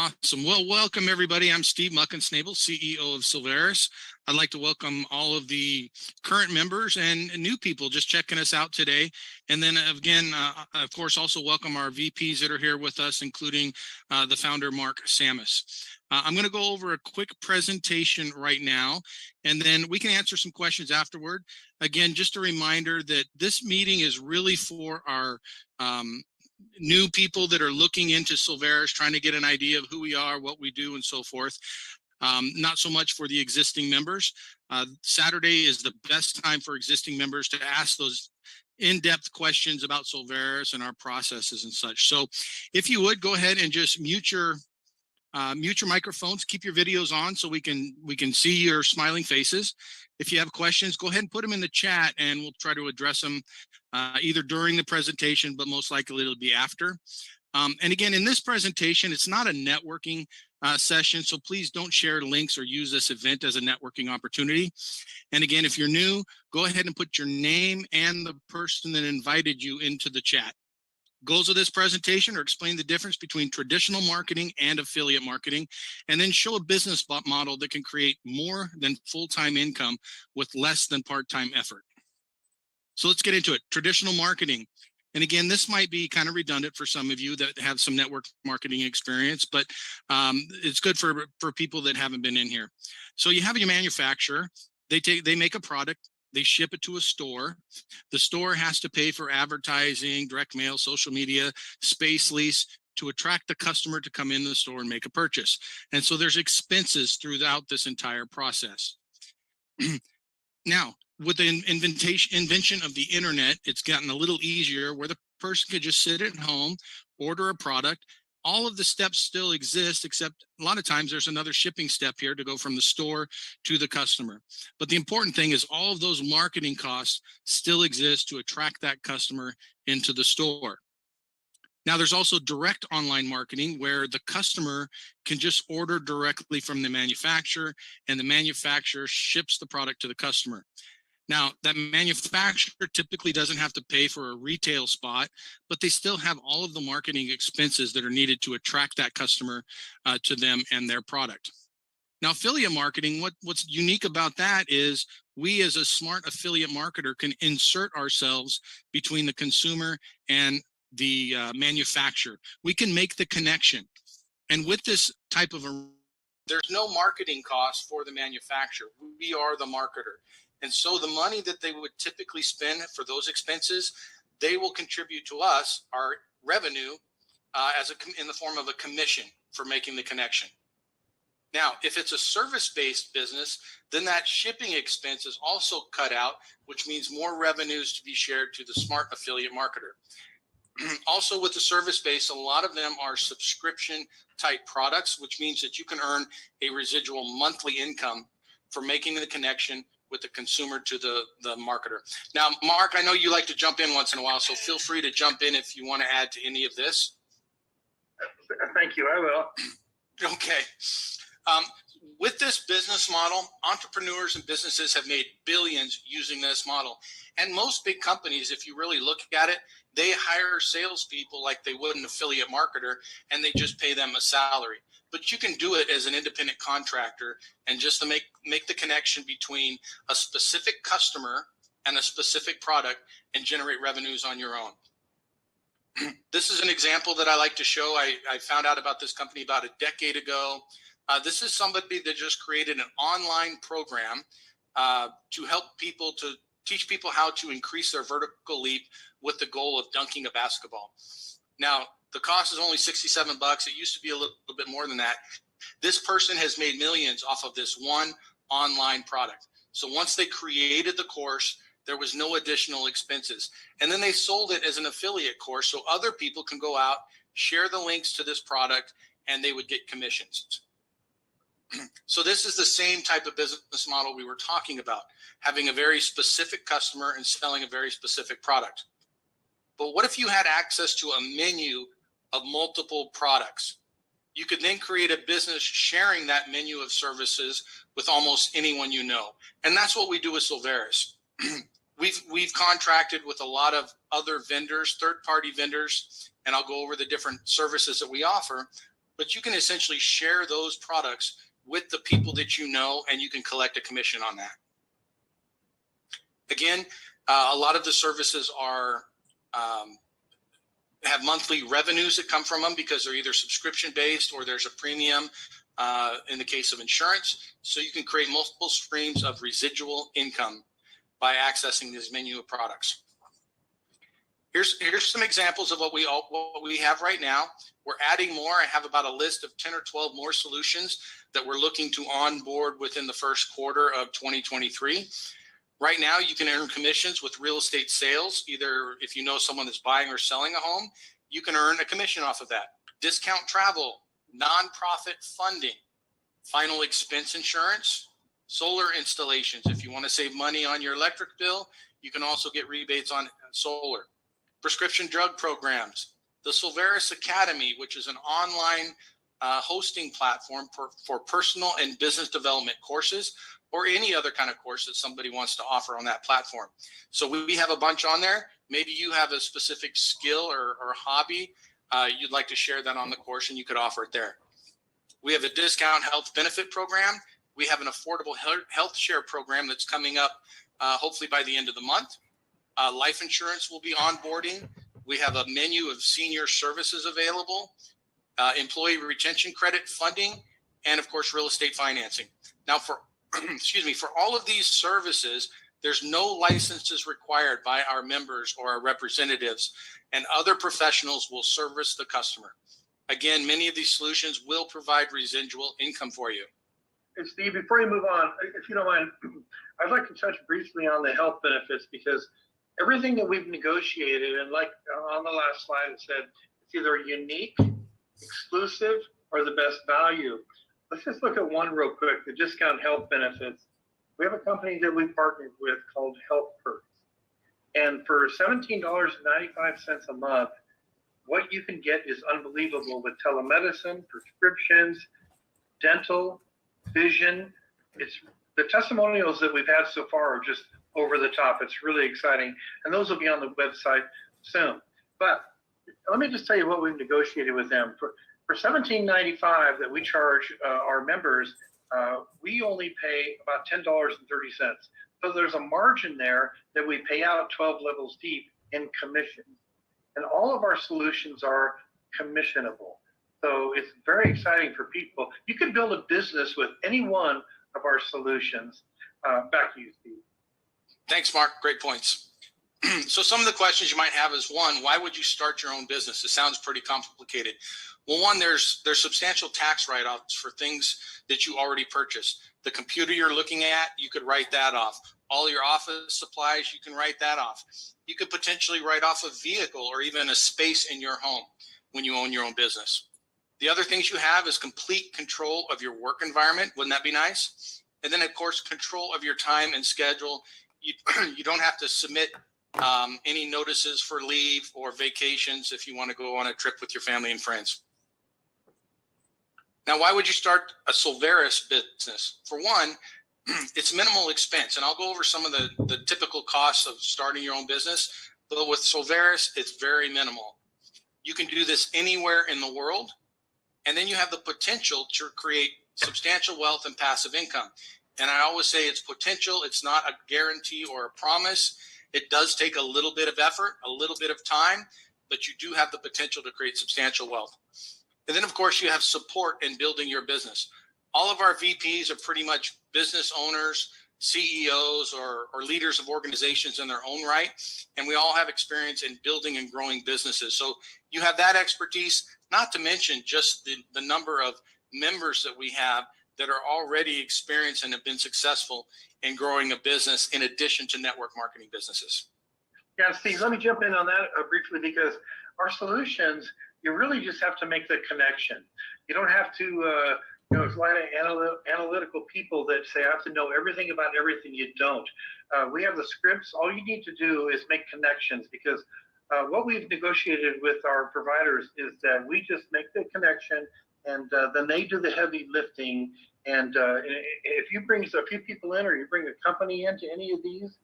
Awesome. Well, welcome everybody. I'm Steve Muckensnabel, CEO of Solveres. I'd like to welcome all of the current members and new people just checking us out today. And then again, of course, also welcome our VPs that are here with us, including the founder, Mark Samus. I'm going to go over a quick presentation right now, and then we can answer some questions afterward. Again, just a reminder that this meeting is really for our new people that are looking into Solveres, trying to get an idea of who we are, what we do, and so forth. Not so much for the existing members. Saturday is the best time for existing members to ask those in-depth questions about Solveres and our processes and such. So if you would, go ahead and just mute your microphones, keep your videos on so we can see your smiling faces. If you have questions, go ahead and put them in the chat and we'll try to address them either during the presentation, but most likely it'll be after. And again, in this presentation, it's not a networking session, so please don't share links or use this event as a networking opportunity. And again, if you're new, go ahead and put your name and the person that invited you into the chat. Goals of this presentation are explain the difference between traditional marketing and affiliate marketing, and then show a business model that can create more than full-time income with less than part-time effort. So let's get into it. Traditional marketing. And again, this might be kind of redundant for some of you that have some network marketing experience, but it's good for people that haven't been in here. So you have your manufacturer. They make a product. They ship it to a store. The store has to pay for advertising, direct mail, social media, space lease to attract the customer to come in the store and make a purchase. And so there's expenses throughout this entire process. Now, with the invention of the internet, it's gotten a little easier where the person could just sit at home, order a product. All of the steps still exist, except a lot of times there's another shipping step here to go from the store to the customer. But the important thing is all of those marketing costs still exist to attract that customer into the store. Now, there's also direct online marketing where the customer can just order directly from the manufacturer and the manufacturer ships the product to the customer. Now, that manufacturer typically doesn't have to pay for a retail spot, but they still have all of the marketing expenses that are needed to attract that customer to them and their product. Now, affiliate marketing, what's unique about that is we as a smart affiliate marketer can insert ourselves between the consumer and the manufacturer. We can make the connection. And with this type of there's no marketing cost for the manufacturer. We are the marketer. And so the money that they would typically spend for those expenses, they will contribute to us, our revenue, in the form of a commission for making the connection. Now, if it's a service-based business, then that shipping expense is also cut out, which means more revenues to be shared to the smart affiliate marketer. Also with the service-based, a lot of them are subscription-type products, which means that you can earn a residual monthly income for making the connection with the consumer to the marketer. Now, Mark, I know you like to jump in once in a while, so feel free to jump in if you want to add to any of this. Thank you, I will. Okay. With this business model, entrepreneurs and businesses have made billions using this model. And most big companies, if you really look at it, they hire salespeople like they would an affiliate marketer, and they just pay them a salary. But you can do it as an independent contractor and just to make the connection between a specific customer and a specific product and generate revenues on your own. This is an example that I like to show. I found out about this company about a decade ago. This is somebody that just created an online program to help people, to teach people how to increase their vertical leap with the goal of dunking a basketball. Now, the cost is only $67. It used to be a little bit more than that. This person has made millions off of this one online product. So once they created the course, there was no additional expenses. And then they sold it as an affiliate course so other people can go out, share the links to this product, and they would get commissions. So this is the same type of business model we were talking about, having a very specific customer and selling a very specific product. But what if you had access to a menu of multiple products? You could then create a business sharing that menu of services with almost anyone you know. And that's what we do with Solveres. We've contracted with a lot of other vendors, third-party vendors, and I'll go over the different services that we offer. but you can essentially share those products with the people that you know, and you can collect a commission on that. Again, a lot of the services are have monthly revenues that come from them because they're either subscription based or there's a premium in the case of insurance. So you can create multiple streams of residual income by accessing this menu of products. Here's some examples of what we have right now. We're adding more. I have about a list of 10 or 12 more solutions that we're looking to onboard within the first quarter of 2023. Right now, you can earn commissions with real estate sales. Either if you know someone that's buying or selling a home, you can earn a commission off of that. Discount travel, nonprofit funding, final expense insurance, solar installations. If you want to save money on your electric bill, you can also get rebates on solar. Prescription drug programs, the Solveres Academy, which is an online hosting platform for personal and business development courses, or any other kind of course that somebody wants to offer on that platform. So we have a bunch on there. Maybe you have a specific skill or hobby you'd like to share that on the course, and you could offer it there. We have a discount health benefit program. We have an affordable health share program that's coming up hopefully by the end of the month. Life insurance will be onboarding. We have a menu of senior services available, employee retention credit funding, and of course, real estate financing. Now for for all of these services, there's no licenses required by our members or our representatives, and other professionals will service the customer. Again, many of these solutions will provide residual income for you. And Steve, before you move on, if you don't mind, I'd like to touch briefly on the health benefits, because everything that we've negotiated, and like on the last slide, it said it's either unique, exclusive, or the best value. Let's just look at one real quick, the discount health benefits. We have a company that we partnered with called Health Perks. And for $17.95 a month, what you can get is unbelievable with telemedicine, prescriptions, dental, vision. It's the testimonials that we've had so far are just over the top. It's really exciting. And those will be on the website soon. But let me just tell you what we've negotiated with them. For $17.95 that we charge our members, we only pay about $10.30. So there's a margin there that we pay out 12 levels deep in commission. And all of our solutions are commissionable. So it's very exciting for people. You can build a business with any one of our solutions. Back to you, Steve. Thanks, Mark. Great points. So some of the questions you might have is, one, why would you start your own business? It sounds pretty complicated. Well, one, there's substantial tax write-offs for things that you already purchased. The computer you're looking at, you could write that off. All your office supplies, you can write that off. You could potentially write off a vehicle or even a space in your home when you own your own business. The other things you have is complete control of your work environment. Wouldn't that be nice? And then, of course, control of your time and schedule. You don't have to submit any notices for leave or vacations if you want to go on a trip with your family and friends. Now, why would you start a Solveres business? For one, it's minimal expense, and I'll go over some of the typical costs of starting your own business, but with Solveres, it's very minimal. You can do this anywhere in the world, and then you have the potential to create substantial wealth and passive income. And I always say it's potential. It's not a guarantee or a promise. It does take a little bit of effort, a little bit of time, but you do have the potential to create substantial wealth. And then, of course, you have support in building your business. All of our VPs are pretty much business owners, CEOs, or leaders of organizations in their own right. And we all have experience in building and growing businesses. So you have that expertise, not to mention just the number of members that we have that are already experienced and have been successful in growing a business in addition to network marketing businesses. Yeah, Steve, let me jump in on that briefly, because our solutions, you really just have to make the connection. You don't have to, there's a lot of analytical people that say, I have to know everything about everything. You don't. We have the scripts. All you need to do is make connections, because what we've negotiated with our providers is that we just make the connection, and then they do the heavy lifting. And if you bring a few people in, or you bring a company into any of these,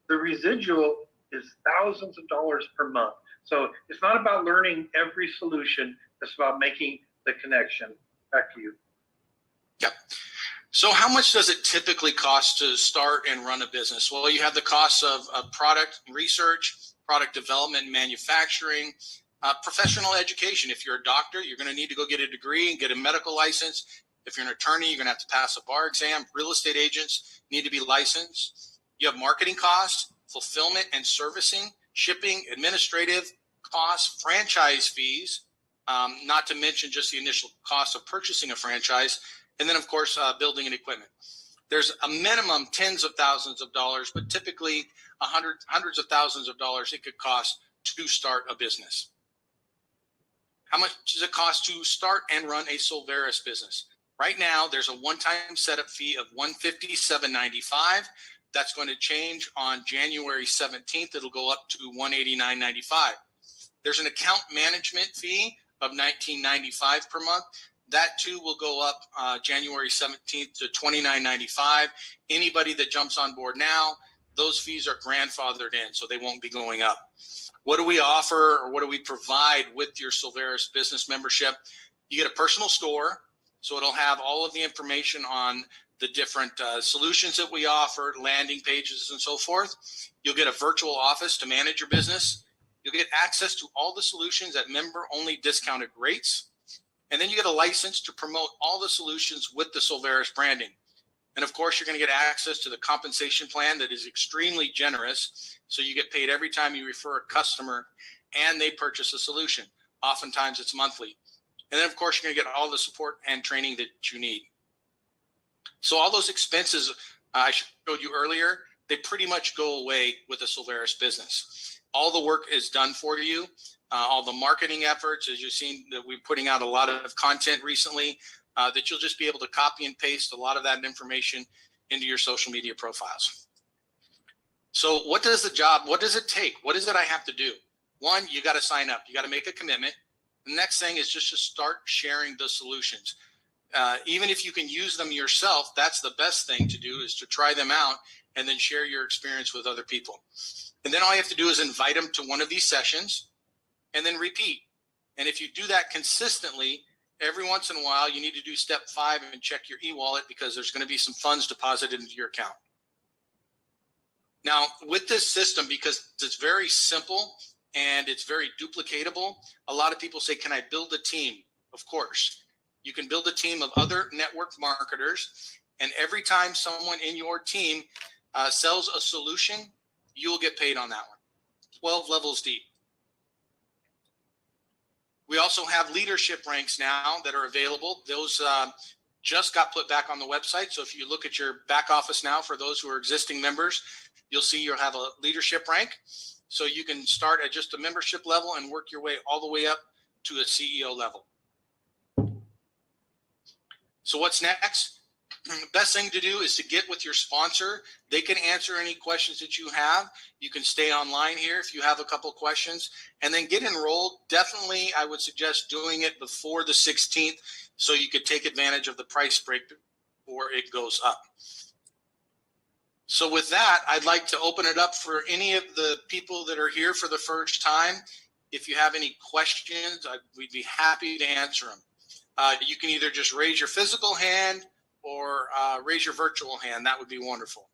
the residual is thousands of dollars per month. So it's not about learning every solution. It's about making the connection. Back to you. Yep. So how much does it typically cost to start and run a business? Well, you have the costs of product research, product development and manufacturing, professional education. If you're a doctor, you're going to need to go get a degree and get a medical license. If you're an attorney, you're going to have to pass a bar exam. Real estate agents need to be licensed. You have marketing costs, fulfillment and servicing, shipping, administrative costs, franchise fees, not to mention just the initial cost of purchasing a franchise. And then, of course, building and equipment. There's a minimum tens of thousands of dollars, but typically hundreds of thousands of dollars it could cost to start a business. How much does it cost to start and run a Solveres business? Right now, there's a one-time setup fee of $157.95. That's going to change on January 17th. It'll go up to $189.95. There's an account management fee of $19.95 per month. That too will go up January 17th to $29.95. Anybody that jumps on board now, those fees are grandfathered in, so they won't be going up. What do we offer, or what do we provide with your Solveres business membership? You get a personal store, so it'll have all of the information on the different solutions that we offer, landing pages and so forth. You'll get a virtual office to manage your business. You'll get access to all the solutions at member-only discounted rates. And then you get a license to promote all the solutions with the Solveres branding. And of course, you're going to get access to the compensation plan that is extremely generous. So you get paid every time you refer a customer and they purchase a solution. Oftentimes it's monthly. And then of course, you're going to get all the support and training that you need. So all those expenses I showed you earlier, they pretty much go away with the Solveres business. All the work is done for you. All the marketing efforts, as you've seen, that we're putting out a lot of content recently, that you'll just be able to copy and paste a lot of that information into your social media profiles. So what does it take? What is it I have to do? One, you got to sign up. You got to make a commitment. The next thing is just to start sharing the solutions. Even if you can use them yourself, that's the best thing to do, is to try them out and then share your experience with other people. And then all you have to do is invite them to one of these sessions and then repeat. And if you do that consistently, every once in a while, you need to do step 5 and check your e-wallet, because there's going to be some funds deposited into your account. Now, with this system, because it's very simple and it's very duplicatable, a lot of people say, can I build a team? Of course. You can build a team of other network marketers, and every time someone in your team sells a solution, you'll get paid on that one. 12 levels deep. We also have leadership ranks now that are available. Those just got put back on the website. So if you look at your back office now, for those who are existing members, you'll see you'll have a leadership rank. So you can start at just a membership level and work your way all the way up to a CEO level. So what's next? The best thing to do is to get with your sponsor. They can answer any questions that you have. You can stay online here if you have a couple questions, and then get enrolled. Definitely, I would suggest doing it before the 16th so you could take advantage of the price break before it goes up. So with that, I'd like to open it up for any of the people that are here for the first time. If you have any questions, we'd be happy to answer them. You can either just raise your physical hand or raise your virtual hand. That would be wonderful.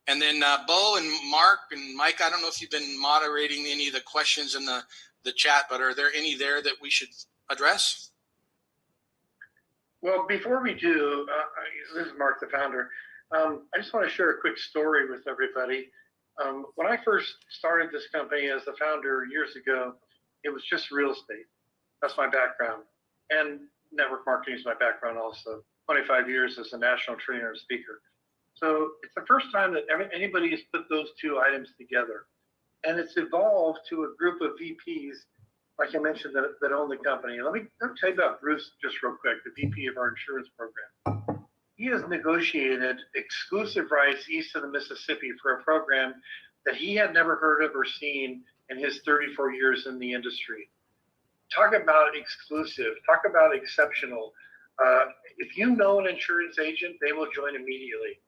And then Bo and Mark and Mike, I don't know if you've been moderating any of the questions in the chat, but are there any there that we should address? Well, before we do, this is Mark, the founder. I just want to share a quick story with everybody. When I first started this company as the founder years ago, it was just real estate. That's my background. And network marketing is my background also. 25 years as a national trainer and speaker. So it's the first time that anybody has put those two items together. And it's evolved to a group of VPs, like I mentioned, that own the company. Let me tell you about Bruce just real quick, the VP of our insurance program. He has negotiated exclusive rights east of the Mississippi for a program that he had never heard of or seen in his 34 years in the industry. Talk about exclusive, talk about exceptional. If you know an insurance agent, they will join immediately.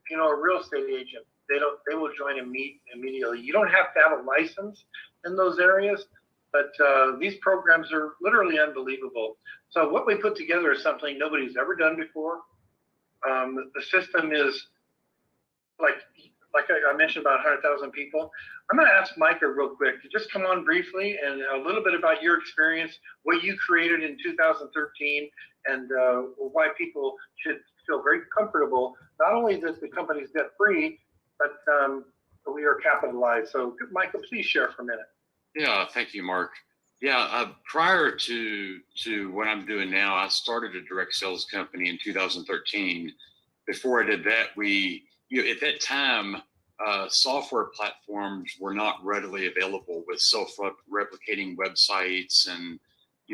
If you know a real estate agent, they will join immediately. You don't have to have a license in those areas, But these programs are literally unbelievable. So what we put together is something nobody's ever done before. The system is like I mentioned, about 100,000 people. I'm going to ask Micah real quick to just come on briefly and a little bit about your experience, what you created in 2013, and why people should feel very comfortable, not only that the company's debt free, but we are capitalized. So Micah, please share for a minute. Yeah, thank you, Mark. Yeah, prior to what I'm doing now, I started a direct sales company in 2013. Before I did that, at that time, software platforms were not readily available with self-replicating websites and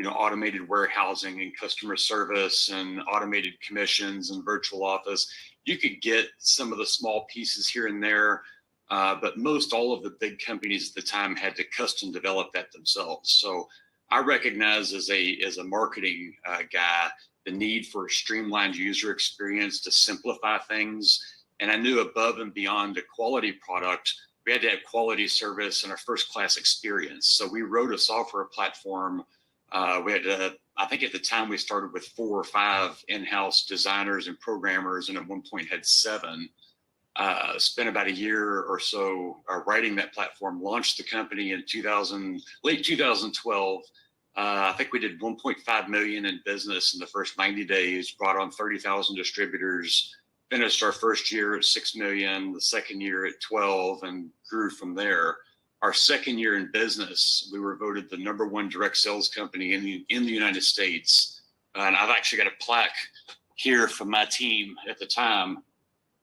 automated warehousing and customer service and automated commissions and virtual office. You could get some of the small pieces here and there, but most all of the big companies at the time had to custom develop that themselves. So I recognize as a marketing guy the need for a streamlined user experience to simplify things. And I knew above and beyond a quality product, we had to have quality service and a first-class experience. So we wrote a software platform. We had, I think at the time we started with 4 or 5 in-house designers and programmers, and at one point had 7. Spent about a year or so writing that platform, launched the company in late 2012. I think we did 1.5 million in business in the first 90 days, brought on 30,000 distributors, finished our first year at 6 million, the second year at 12, and grew from there. Our second year in business, we were voted the #1 direct sales company in the United States. And I've actually got a plaque here from my team at the time.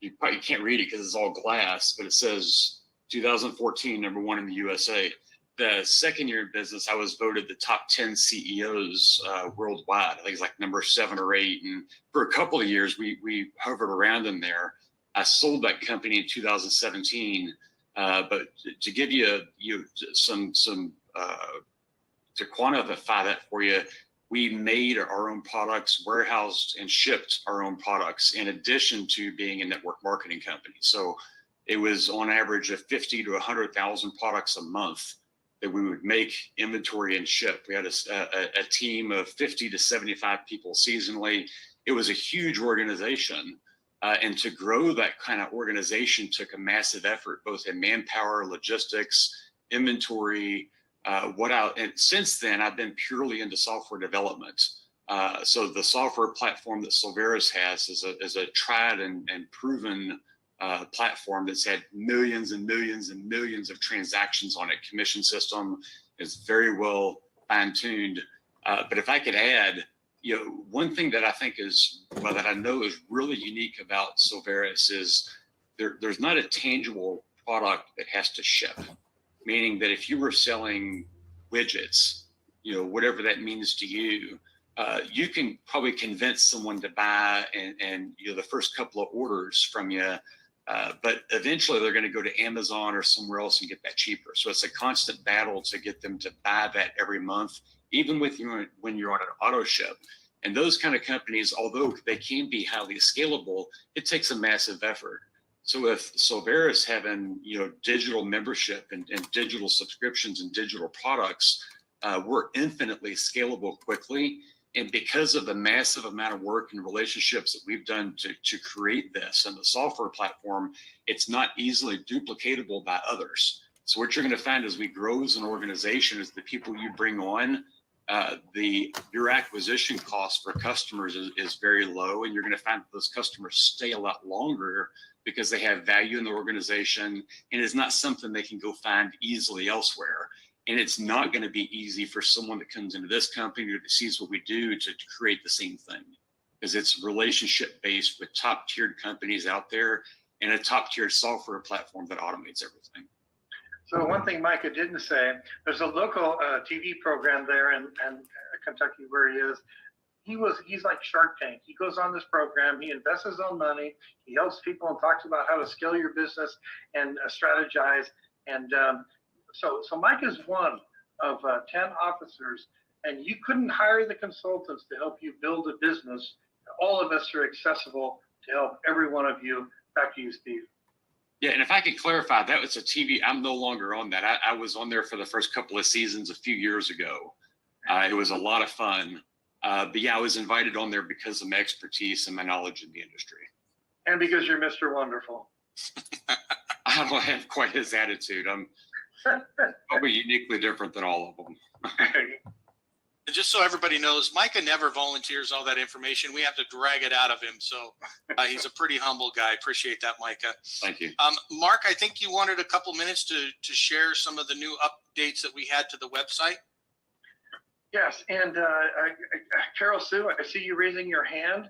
You probably can't read it because it's all glass, but it says 2014, #1 in the USA. The second year in business, I was voted the top 10 CEOs worldwide. I think it's like number 7 or 8. And for a couple of years, we hovered around in there. I sold that company in 2017. But to give you some to quantify that for you, we made our own products, warehoused and shipped our own products, in addition to being a network marketing company. So it was on average of 50 to 100,000 products a month that we would make, inventory, and ship. We had a team of 50 to 75 people seasonally. It was a huge organization. And to grow that kind of organization took a massive effort, both in manpower, logistics, inventory. And since then, I've been purely into software development. So the software platform that Solveres has is a tried and proven platform that's had millions and millions and millions of transactions on it. Commission system is very well fine-tuned. But if I could add, one thing that I think that I know is really unique about Solveres is there's not a tangible product that has to ship. Meaning that if you were selling widgets, whatever that means to you, you can probably convince someone to buy and the first couple of orders from you, but eventually they're going to go to Amazon or somewhere else and get that cheaper. So it's a constant battle to get them to buy that every month, even when you're on an auto ship. And those kind of companies, although they can be highly scalable, it takes a massive effort. So with Solveres having digital membership and digital subscriptions and digital products, we're infinitely scalable quickly. And because of the massive amount of work and relationships that we've done to create this and the software platform, it's not easily duplicatable by others. So what you're going to find as we grow as an organization is the people you bring on, your acquisition cost for customers is very low, and you're going to find that those customers stay a lot longer because they have value in the organization, and it's not something they can go find easily elsewhere. And it's not going to be easy for someone that comes into this company or that sees what we do to create the same thing, because it's relationship based with top tiered companies out there and a top tiered software platform that automates everything. So one thing Micah didn't say, there's a local TV program there in Kentucky where he is. He's like Shark Tank. He goes on this program, he invests his own money, he helps people and talks about how to scale your business and strategize. And so Mike is one of 10 officers, and you couldn't hire the consultants to help you build a business. All of us are accessible to help every one of you. Back to you, Steve. Yeah, and if I could clarify, that was a TV. I'm no longer on that. I was on there for the first couple of seasons a few years ago. It was a lot of fun. But yeah, I was invited on there because of my expertise and my knowledge in the industry. And because you're Mr. Wonderful. I don't have quite his attitude. I'm probably uniquely different than all of them. Just so everybody knows, Micah never volunteers all that information. We have to drag it out of him. So he's a pretty humble guy. Appreciate that, Micah. Thank you. Mark, I think you wanted a couple minutes to share some of the new updates that we had to the website. Yes, and Carol Sue, I see you raising your hand.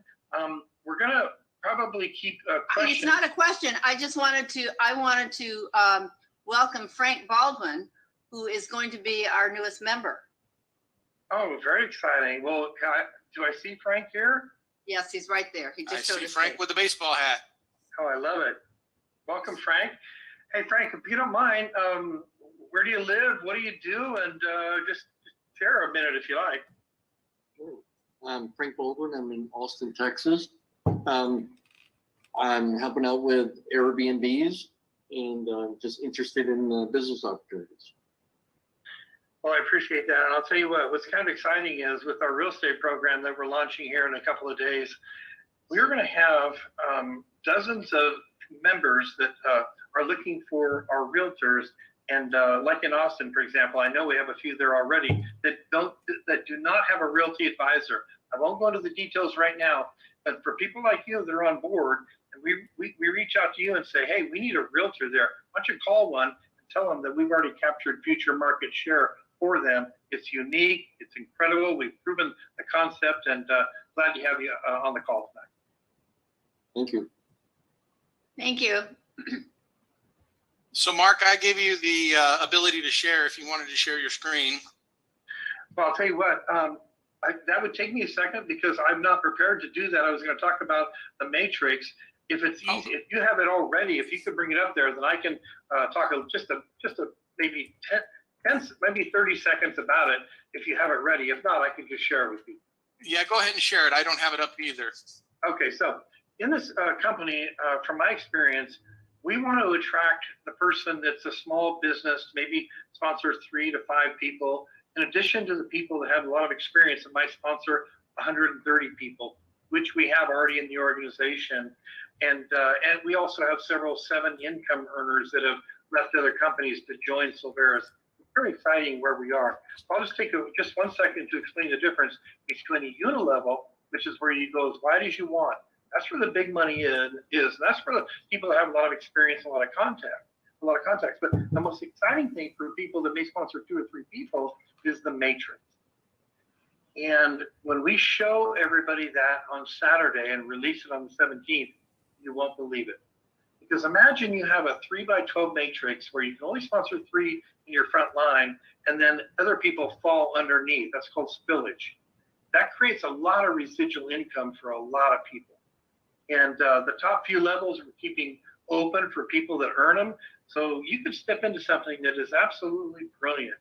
We're going to probably keep questions. It's not a question. I wanted to welcome Frank Baldwin, who is going to be our newest member. Oh, very exciting. Well, do I see Frank here? Yes, he's right there. He just showed I see his Frank face. with the baseball hat. Oh, I love it. Welcome, Frank. Hey, Frank, if you don't mind, where do you live? What do you do? And just share a minute if you like. Sure. I'm Frank Baldwin. I'm in Austin, Texas. I'm helping out with Airbnbs and just interested in business opportunities. Well, I appreciate that. And I'll tell you what's kind of exciting is with our real estate program that we're launching here in a couple of days, we're going to have dozens of members that are looking for our realtors. And like in Austin, for example, I know we have a few there already that do not have a realty advisor. I won't go into the details right now, but for people like you that are on board, and we reach out to you and say, hey, we need a realtor there. Why don't you call one and tell them that we've already captured future market share for them. It's unique. It's incredible. We've proven the concept, and glad to have you on the call tonight. Thank you. Thank you. So, Mark, I gave you the ability to share if you wanted to share your screen. Well, I'll tell you what, that would take me a second because I'm not prepared to do that. I was going to talk about the matrix. If it's easy, if you have it already, if you could bring it up there, then I can talk just a maybe 10, maybe 30 seconds about it if you have it ready. If not, I can just share it with you. Yeah, go ahead and share it. I don't have it up either. Okay, so in this company, from my experience, we want to attract the person that's a small business, maybe sponsors 3 to 5 people, in addition to the people that have a lot of experience that might sponsor 130 people, which we have already in the organization. And we also have several 7 income earners that have left other companies to join Solveres. It's very exciting where we are. I'll just take just 1 second to explain the difference between a unilevel, which is where you go as wide as you want. That's where the big money is. And that's where the people that have a lot of experience, a lot of contacts. But the most exciting thing for people that may sponsor 2 or 3 people is the matrix. And when we show everybody that on Saturday and release it on the 17th, you won't believe it. Because imagine you have a 3x12 matrix where you can only sponsor 3 in your front line, and then other people fall underneath. That's called spillage. That creates a lot of residual income for a lot of people. And the top few levels we're keeping open for people that earn them. So you could step into something that is absolutely brilliant.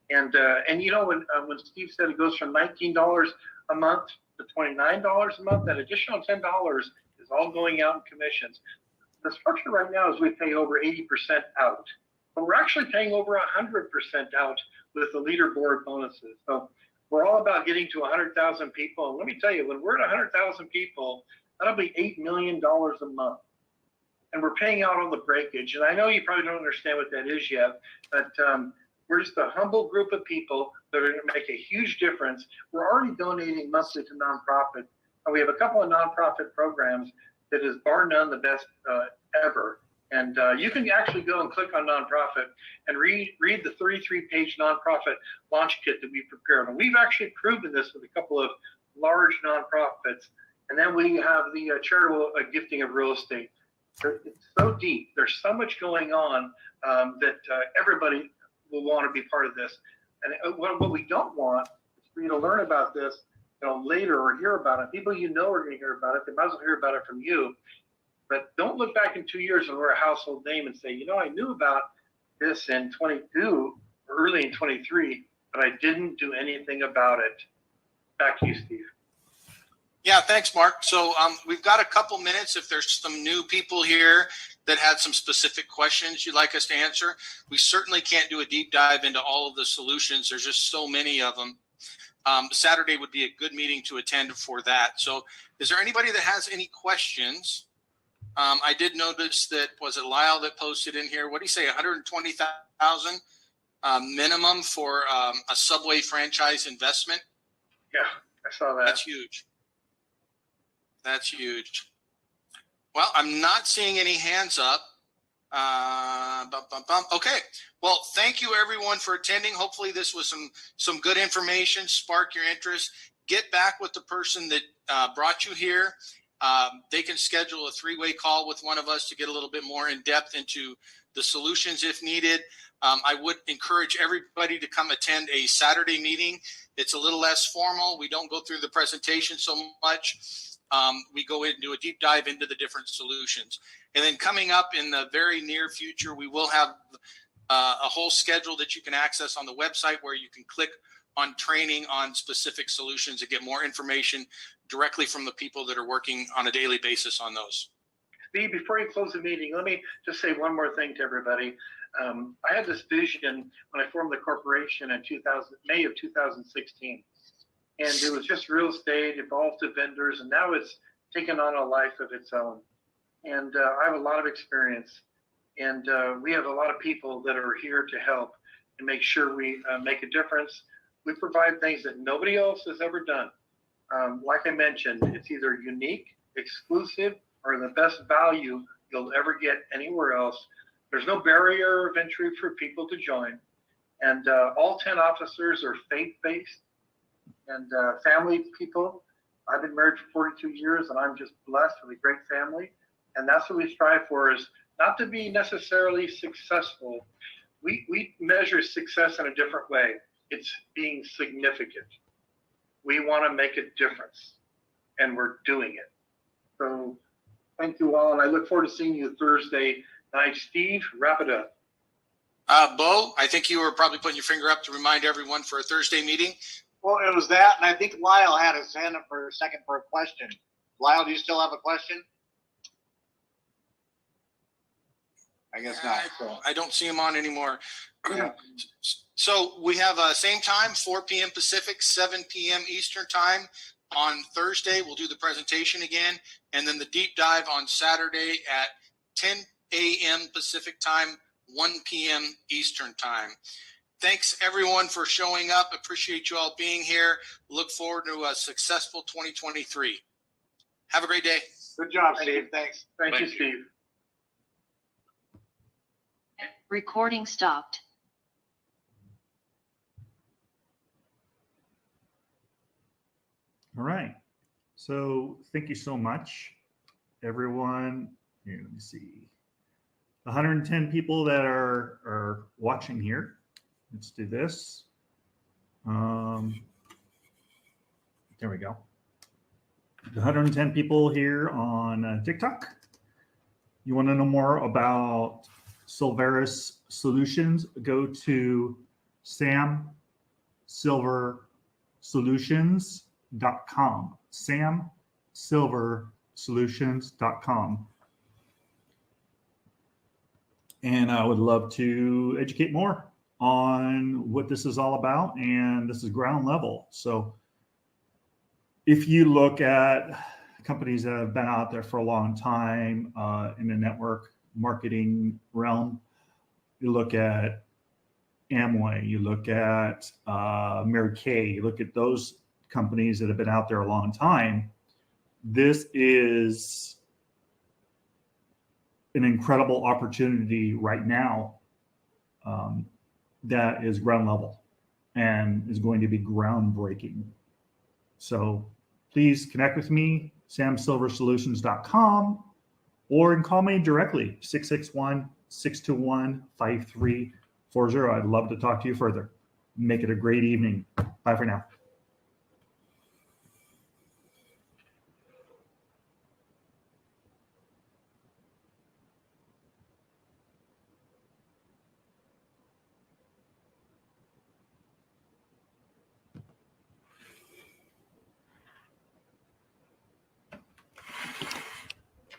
And you know, when Steve said it goes from $19 a month to $29 a month, that additional $10 is all going out in commissions. The structure right now is we pay over 80% out, but we're actually paying over 100% out with the leaderboard bonuses. So we're all about getting to 100,000 people. And let me tell you, when we're at 100,000 people, that'll be $8 million a month. And we're paying out all the breakage. And I know you probably don't understand what that is yet, but we're just a humble group of people that are going to make a huge difference. We're already donating monthly to nonprofit. And we have a couple of nonprofit programs that is bar none the best ever. And you can actually go and click on nonprofit and read the 33-page nonprofit launch kit that we prepared. And we've actually proven this with a couple of large nonprofits. And then we have the charitable gifting of real estate. So it's so deep. There's so much going on that everybody will want to be part of this. And what we don't want is for you to learn about this, later or hear about it. People are going to hear about it. They might as well hear about it from you. But don't look back in 2 years and we're a household name and say, I knew about this in 22 or early in 23, but I didn't do anything about it. Back to you, Steve. Yeah, thanks, Mark. So we've got a couple minutes. If there's some new people here that had some specific questions you'd like us to answer, we certainly can't do a deep dive into all of the solutions. There's just so many of them. Saturday would be a good meeting to attend for that. So is there anybody that has any questions? I did notice that, was it Lyle that posted in here? What do you say, 120,000 minimum for a Subway franchise investment? Yeah, I saw that. That's huge. That's huge. Well, I'm not seeing any hands up. Okay. Well, thank you everyone for attending. Hopefully this was some good information, spark your interest. Get back with the person that brought you here. They can schedule a 3-way call with one of us to get a little bit more in depth into the solutions if needed. I would encourage everybody to come attend a Saturday meeting. It's a little less formal. We don't go through the presentation so much. We go into a deep dive into the different solutions. And then coming up in the very near future, we will have a whole schedule that you can access on the website where you can click on training on specific solutions and get more information directly from the people that are working on a daily basis on those. Steve, before you close the meeting, let me just say one more thing to everybody. I had this vision when I formed the corporation in May of 2016. And it was just real estate, evolved to vendors, and now it's taken on a life of its own. And I have a lot of experience. And we have a lot of people that are here to help and make sure we make a difference. We provide things that nobody else has ever done. Like I mentioned, it's either unique, exclusive, or the best value you'll ever get anywhere else. There's no barrier of entry for people to join. And all 10 officers are faith-based and family people. I've been married for 42 years and I'm just blessed with a great family. And that's what we strive for, is not to be necessarily successful. We measure success in a different way. It's being significant. We want to make a difference and we're doing it. So thank you all. And I look forward to seeing you Thursday night. Steve, wrap it up. Bo, I think you were probably putting your finger up to remind everyone for a Thursday meeting. Well, it was that, and I think Lyle had his hand up for a second for a question. Lyle, do you still have a question? I guess not. So. I don't see him on anymore. So we have same time, 4 p.m. Pacific, 7 p.m. Eastern time on Thursday. We'll do the presentation again, and then the deep dive on Saturday at 10 a.m. Pacific time, 1 p.m. Eastern time. Thanks everyone for showing up. Appreciate you all being here. Look forward to a successful 2023. Have a great day. Good job, Steve. Thanks. Thank you, Steve. Recording stopped. All right. So thank you so much, everyone. Here, let me see. 110 people that are watching here. Let's do this. There we go. 110 people here on TikTok. You want to know more about Solveres solutions? Go to samsilversolutions.com. samsilversolutions.com. And I would love to educate more on what this is all about. And this is ground level. So if you look at companies that have been out there for a long time in the network marketing realm, you look at Amway, you look at Mary Kay, you look at those companies that have been out there a long time. This is an incredible opportunity right now that is ground level and is going to be groundbreaking. So please connect with me, samsilversolutions.com, or you can call me directly, 661-621-5340. I'd love to talk to you further. Make it a great evening. Bye for now.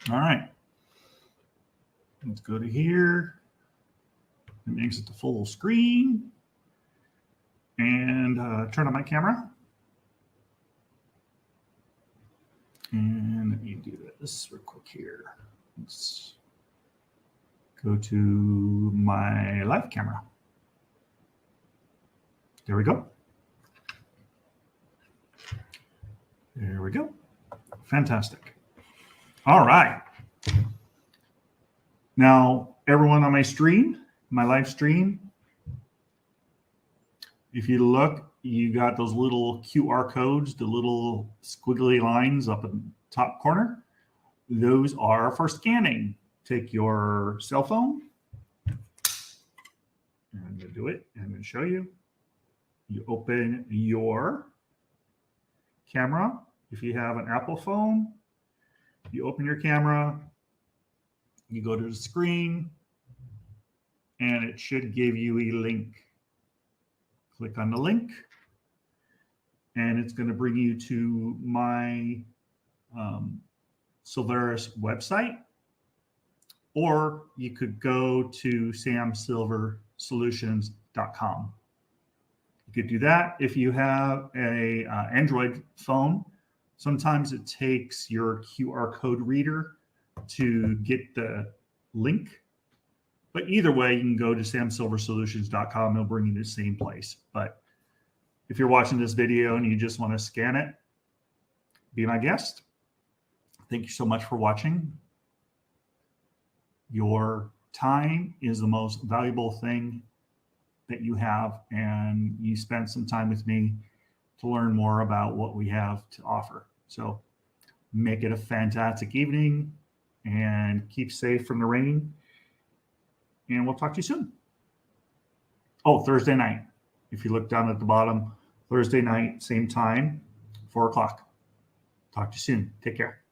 All right. Let's go to here and exit the full screen and turn on my camera. And let me do this real quick here. Let's go to my live camera. There we go. There we go. Fantastic. All right. Now, everyone on my stream, my live stream, if you look, you got those little QR codes, the little squiggly lines up in the top corner. Those are for scanning. Take your cell phone. And I'm going to do it. I'm going to show you. You open your camera. If you have an Apple phone, you open your camera, you go to the screen, and it should give you a link. Click on the link, and it's going to bring you to my Solveres website, or you could go to samsilversolutions.com. You could do that. If you have a Android phone, sometimes it takes your QR code reader to get the link. But either way, you can go to samsilversolutions.com. It'll bring you to the same place. But if you're watching this video and you just want to scan it, be my guest. Thank you so much for watching. Your time is the most valuable thing that you have, and you spent some time with me to learn more about what we have to offer. So make it a fantastic evening and keep safe from the rain. And we'll talk to you soon. Oh, Thursday night. If you look down at the bottom, Thursday night, same time, 4 o'clock. Talk to you soon. Take care.